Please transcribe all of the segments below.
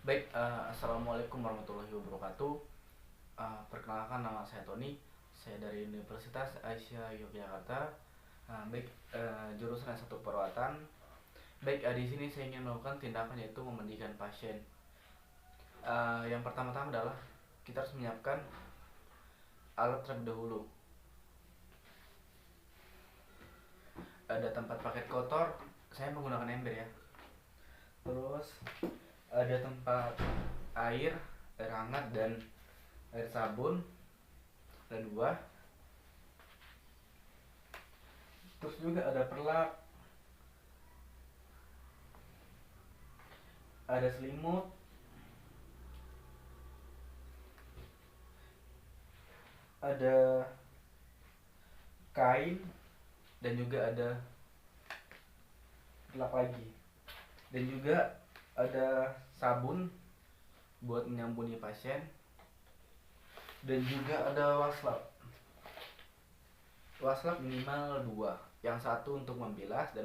Baik, assalamualaikum warahmatullahi wabarakatuh. Perkenalkan, nama saya Tony. Saya dari Universitas Aisyah Yogyakarta. Baik, jurusan S1 perawatan. Baik, di sini saya ingin melakukan tindakan yaitu memandikan pasien. Yang pertama-tama adalah kita harus menyiapkan alat terlebih dahulu. Ada tempat paket kotor, saya menggunakan ember ya. Terus ada tempat air, air hangat dan air sabun. Ada dua. Terus juga ada perlak, ada selimut, ada kain, dan juga ada perlak lagi. Dan juga ada sabun buat menyambuni pasien, dan juga ada waslap. Waslap minimal dua, yang satu untuk membilas dan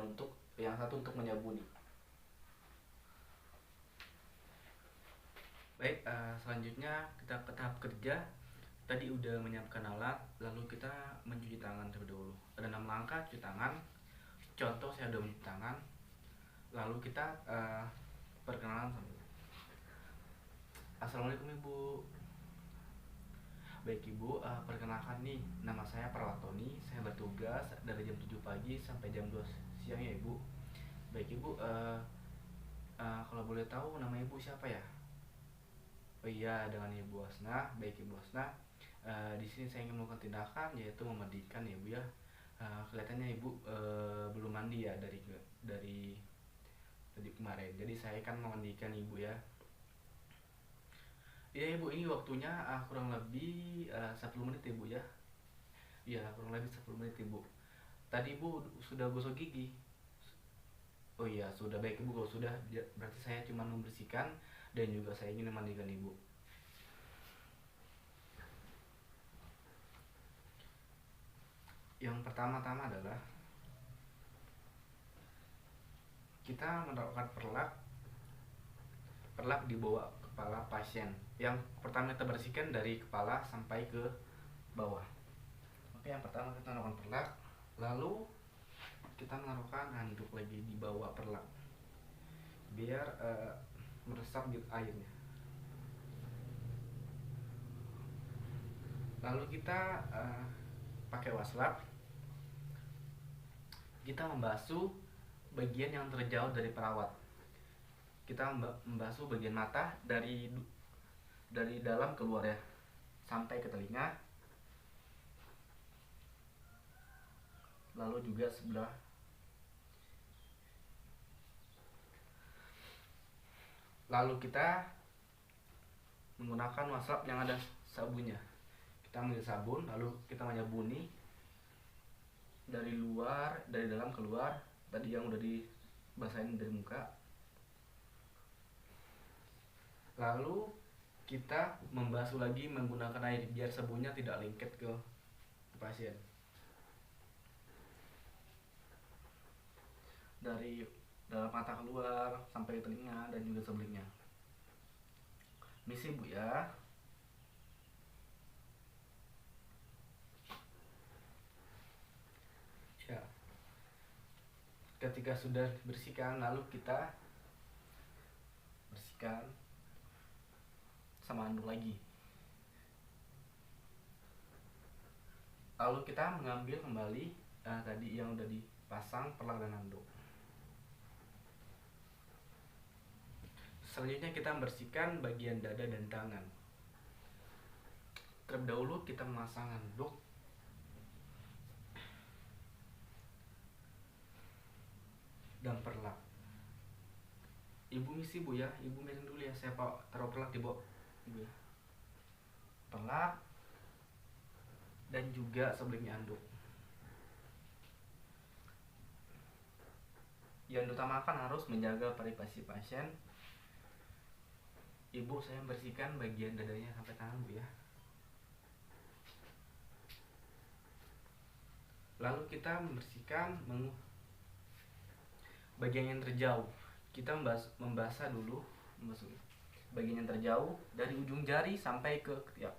yang satu untuk menyabuni. Baik, selanjutnya kita ke tahap kerja. Tadi udah menyiapkan alat, lalu kita mencuci tangan terlebih dahulu. Ada 6 langkah cuci tangan. Contoh, saya udah mencuci tangan. Lalu kita perkenalan. Assalamualaikum Ibu. Baik Ibu, perkenalkan nih, nama saya Perawat Tony. Saya bertugas dari jam 7 pagi sampai jam 2 siang ya Ibu. Baik Ibu, kalau boleh tahu nama Ibu siapa ya? Oh iya, dengan Ibu Hasna. Baik Ibu Hasna, di sini saya ingin melakukan tindakan yaitu memandikan ya Bu ya. Kelihatannya Ibu belum mandi ya dari tadi kemarin. Jadi saya akan memandikan Ibu ya. Iya Ibu, ini waktunya kurang lebih 10 menit Ibu ya. Iya, kurang lebih 10 menit Ibu. Tadi Ibu sudah gosok gigi. Oh iya, sudah. Baik Ibu, kalau sudah berarti saya cuma membersihkan dan juga saya ingin memandikan Ibu. Yang pertama-tama adalah kita menaruhkan perlak. Perlak di bawah kepala pasien. Yang pertama kita bersihkan dari kepala sampai ke bawah. Oke, yang pertama kita menaruhkan perlak, lalu kita menaruhkan handuk lagi di bawah perlak biar meresap gitu airnya. Lalu kita pakai waslap, kita membasuh bagian yang terjauh dari perawat. Kita membasuh bagian mata dari dalam keluar ya, sampai ke telinga. Lalu juga sebelah. Lalu kita menggunakan waslap yang ada sabunnya. Kita ambil sabun, lalu kita menyabuni dari luar, dari dalam keluar. Tadi yang udah dibasahin dari muka. Lalu kita membasuh lagi menggunakan air biar sabunnya tidak lengket ke pasien. Dari dalam mata keluar sampai ke telinga dan juga sebaliknya. Misi Bu ya. Ya. Ketika sudah dibersihkan, lalu kita bersihkan sama handuk lagi. Lalu kita mengambil kembali tadi yang udah dipasang perlak dan handuk. Selanjutnya kita membersihkan bagian dada dan tangan. Terlebih dahulu kita memasang handuk dan perlak. Ibu misi Bu ya, Ibu miring dulu ya, saya taruh perlak di bawah Ibu ya. Perlak dan juga sebaliknya handuk. Yang diutamakan harus menjaga privasi pasien. Ibu, saya membersihkan bagian dadanya sampai tangan Bu ya. Lalu kita membersihkan bagian yang terjauh. Kita membasuh dulu bagian yang terjauh dari ujung jari sampai ke ketiak.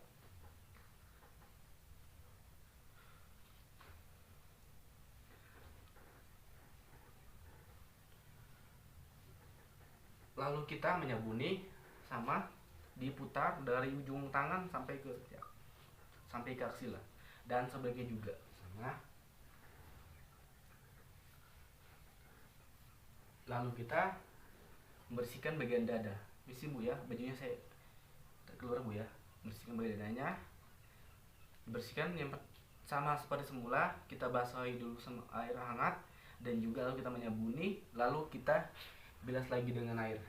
Lalu kita menyabuni sama diputar dari ujung tangan sampai ke ketiak, sampai ke aksila, dan sebaliknya juga sama. Lalu kita membersihkan bagian dada. Misi Bu ya, bajunya saya keluar Bu ya. Bersihkan bagian dadanya. Bersihkan yang sama seperti semula, kita basahi dulu sama air hangat dan juga lalu kita menyabuni, lalu kita bilas lagi dengan air.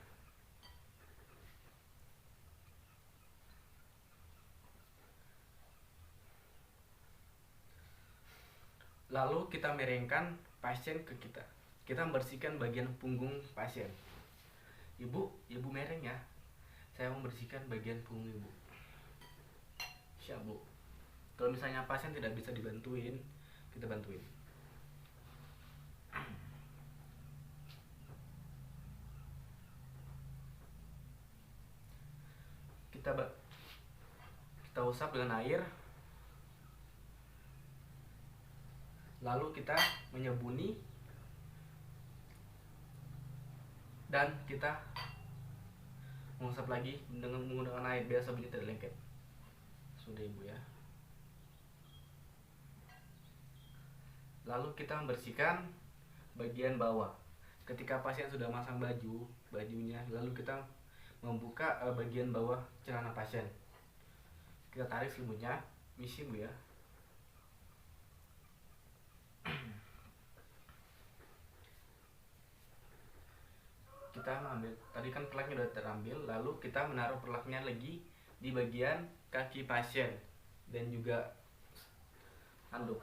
Lalu kita miringkan pasien ke kita. Kita membersihkan bagian punggung pasien. Ibu mereng ya. Saya membersihkan bagian punggung Ibu. Siap Bu. Kalau misalnya pasien tidak bisa dibantuin, kita bantuin. Kita usap dengan air. Lalu kita menyabuni dan kita mengusap lagi dengan menggunakan air biar sabunnya tidak lengket. Sudah Ibu ya. Lalu kita membersihkan bagian bawah. Ketika pasien sudah masang bajunya, lalu kita membuka bagian bawah celana pasien. Kita tarik selimutnya, misi Bu ya. Kita mengambil, tadi kan pelaknya sudah terambil, lalu kita menaruh pelaknya lagi di bagian kaki pasien dan juga handuk.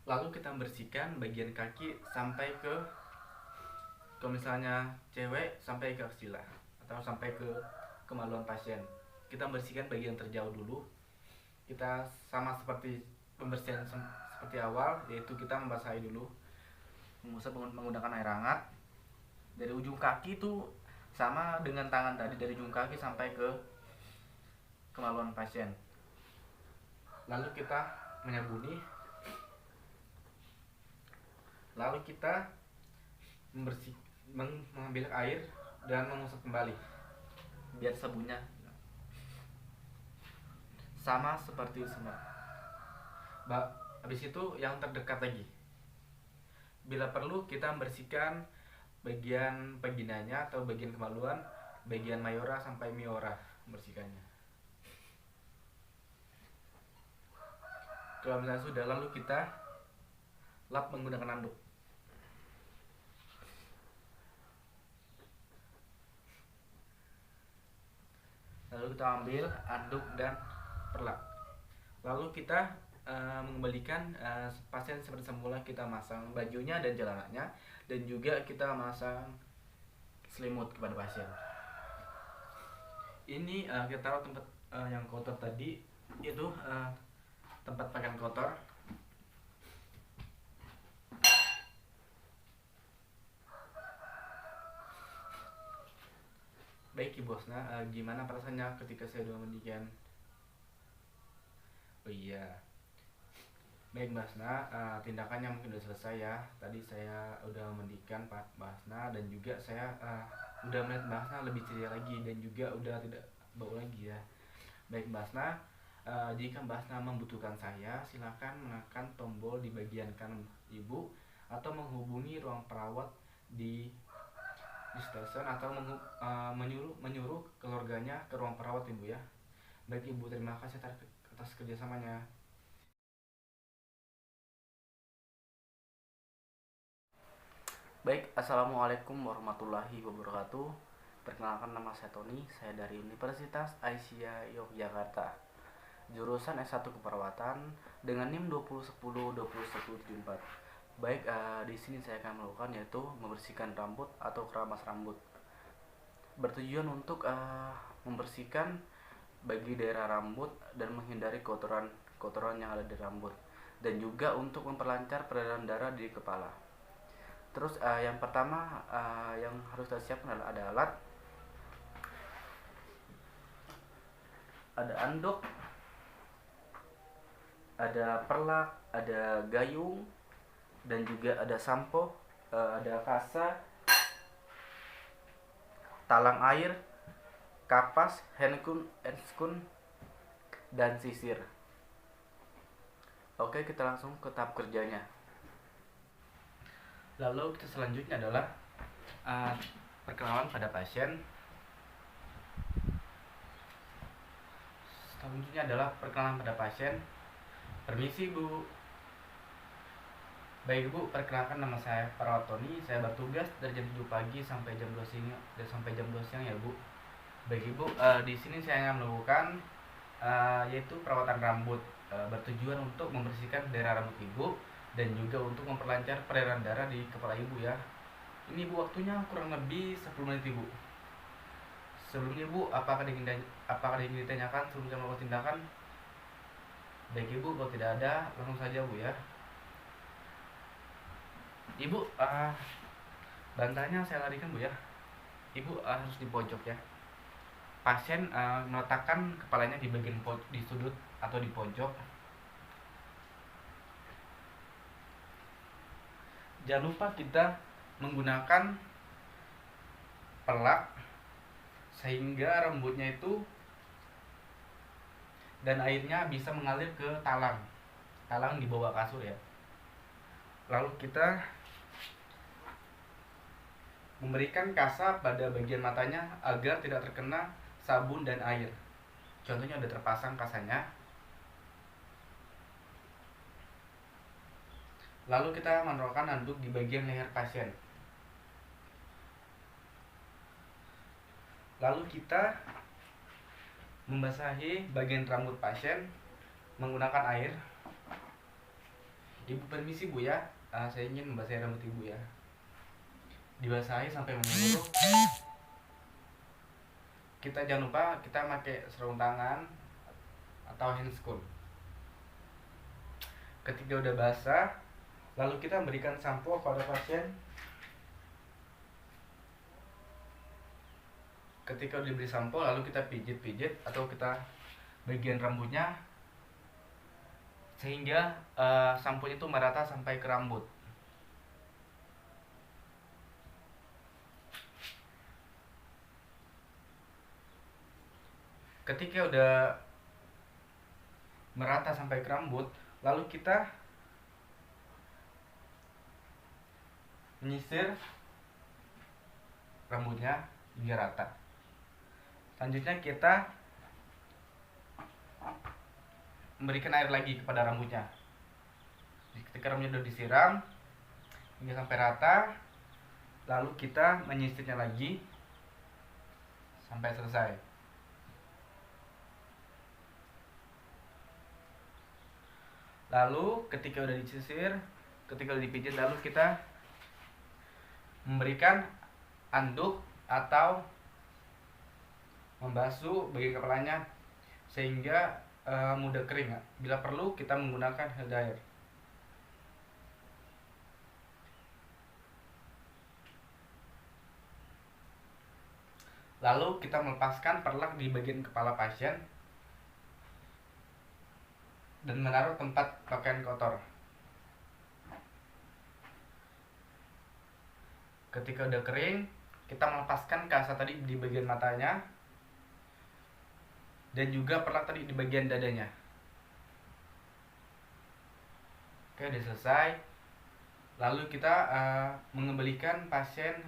Lalu kita membersihkan bagian kaki sampai ke, kalau misalnya cewek sampai ke aksila atau sampai ke kemaluan pasien. Kita membersihkan bagian terjauh dulu. Kita sama seperti pembersihan seperti awal, yaitu kita membasahi dulu, mengusap menggunakan air hangat. Dari ujung kaki itu sama dengan tangan tadi, dari ujung kaki sampai ke kemaluan pasien. Lalu kita menyabuni. Lalu kita mengambil air dan mengusap kembali biar sabunnya sama seperti semula. Habis itu yang terdekat lagi. Bila perlu kita membersihkan bagian vaginanya atau bagian kemaluan, bagian mayora sampai miora, membersihkannya. Kalau misalnya sudah, lalu kita lap menggunakan handuk. Lalu kita ambil handuk dan perlak. Lalu kita mengembalikan pasien seperti semula. Kita masang bajunya dan celananya, dan juga kita masang selimut kepada pasien. Ini kita taruh tempat yang kotor tadi, itu tempat pakaian kotor. Baik Ibu Hosna, gimana perasaannya ketika saya sudah mandikan? Oh iya. Baik Mbak Hasna, tindakannya mungkin sudah selesai ya. Tadi saya udah mandikan Mbak Hasna dan juga saya udah melihat Mbak Hasna lebih ceria lagi dan juga udah tidak bau lagi ya. Baik Mbak Hasna, jika Mbak Hasna membutuhkan saya, silakan menekan tombol di bagian kanan Ibu atau menghubungi ruang perawat di stasiun atau menyuruh keluarganya ke ruang perawat Ibu ya. Baik Ibu, terima kasih atas kerjasamanya. Baik, assalamualaikum warahmatullahi wabarakatuh. Perkenalkan, nama saya Tony, saya dari Universitas Aisyah Yogyakarta, jurusan S1 Keperawatan dengan NIM 2010 2174. Baik, di sini saya akan melakukan yaitu membersihkan rambut atau keramas rambut. Bertujuan untuk membersihkan bagi daerah rambut dan menghindari kotoran yang ada di rambut, dan juga untuk memperlancar peredaran darah di kepala. Terus yang pertama yang harus kita siapkan adalah ada alat, ada anduk, ada perlak, ada gayung, dan juga ada sampo, ada kasa, talang air, kapas, handskun, dan sisir. Oke, kita langsung ke tahap kerjanya. Lalu kita selanjutnya adalah perkenalan pada pasien. Selanjutnya adalah perkenalan pada pasien. Permisi Bu. Baik Bu, perkenalkan nama saya Perawat Tony. Saya bertugas dari jam 7 pagi sampai jam 2 siang, ya Bu. Baik Ibu, di sini saya akan melakukan yaitu perawatan rambut, bertujuan untuk membersihkan daerah rambut Ibu dan juga untuk memperlancar peredaran darah di kepala Ibu ya. Ini Bu, waktunya kurang lebih 10 menit Ibu. Sebelumnya Bu, apakah ingin ditanyakan sebelum saya melakukan tindakan? Baik Ibu, kalau tidak ada langsung saja Bu ya. Ibu, bantalnya saya larikan Bu ya. Ibu harus di pojok ya. Pasien meletakkan kepalanya di bagian di sudut atau di pojok. Jangan lupa kita menggunakan pelak sehingga rambutnya itu dan airnya bisa mengalir ke talang di bawah kasur ya. Lalu kita memberikan kasa pada bagian matanya agar tidak terkena sabun dan air. Contohnya udah terpasang kasanya. Lalu kita menaruhkan handuk di bagian leher pasien. Lalu kita membasahi bagian rambut pasien menggunakan air. Ibu permisi Bu ya, saya ingin membasahi rambut Ibu ya. Dibasahi sampai menyeluruh. Kita jangan lupa kita pakai sarung tangan atau handskun. Ketika udah basah, lalu kita berikan sampo pada pasien. Ketika udah diberi sampo, lalu kita pijit-pijit atau kita bagian rambutnya sehingga sampo itu merata sampai ke rambut. Ketika udah merata sampai ke rambut, lalu kita menyisir rambutnya hingga rata. Selanjutnya kita memberikan air lagi kepada rambutnya. Ketika rambutnya sudah disiram hingga sampai rata, lalu kita menyisirnya lagi sampai selesai. Lalu ketika udah disisir, ketika udah dipijit, lalu kita memberikan anduk atau membasuh bagian kepalanya sehingga mudah kering. Bila perlu kita menggunakan hair dryer. Lalu kita melepaskan perlak di bagian kepala pasien dan menaruh tempat pakaian kotor. Ketika udah kering, kita melepaskan kasa tadi di bagian matanya dan juga perlak tadi di bagian dadanya. Oke, udah selesai. Lalu kita mengembalikan pasien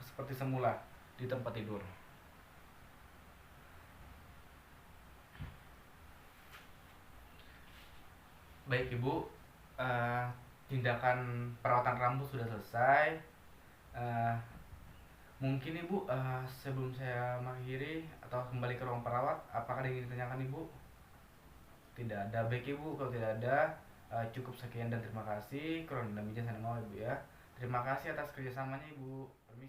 seperti semula di tempat tidur. Baik Ibu, tindakan perawatan rambut sudah selesai. Mungkin Ibu, sebelum saya mengakhiri atau kembali ke ruang perawat, apakah ada yang ingin ditanyakan Ibu? Tidak ada. Baik Ibu, kalau tidak ada, Cukup sekian dan terima kasih. Kurang lebih saya mau Ibu ya. Terima kasih atas kerjasamanya Ibu. Permisi.